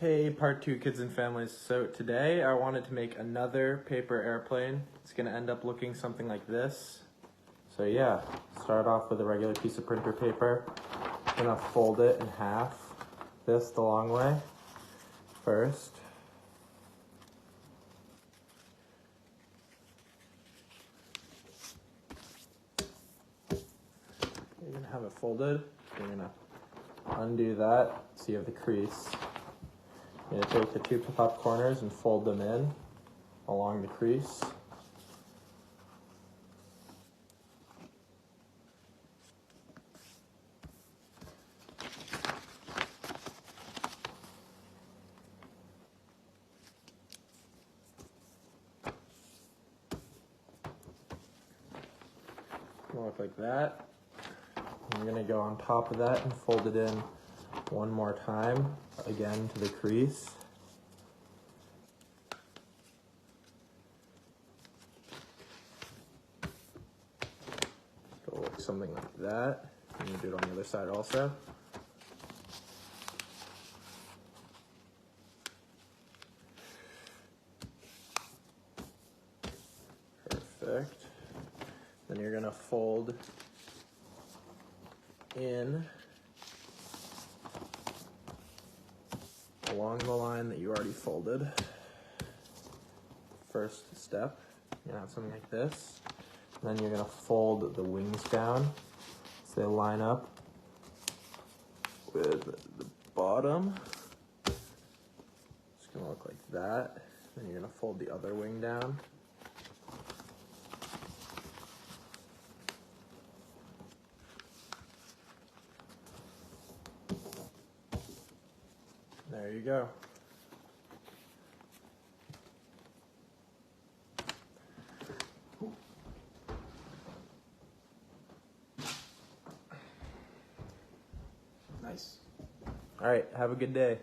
Hey, part 2 kids and families. So today I wanted to make another paper airplane. It's gonna end up looking something like this. So yeah, start off with a regular piece of printer paper. I'm gonna fold it in half, this the long way first. You're gonna have it folded. You're gonna undo that so you have the crease. You're gonna take the two top corners and fold them in along the crease. It'll look like that. I'm gonna go on top of that and fold it in one more time, again to the crease. It'll look something like that. I'm gonna do it on the other side also. Perfect. Then you're gonna fold in along the line that you already folded. First step, you're gonna have something like this. Then you're gonna fold the wings down so they line up with the bottom. It's gonna look like that. Then you're gonna fold the other wing down. There you go. Nice. All right, have a good day.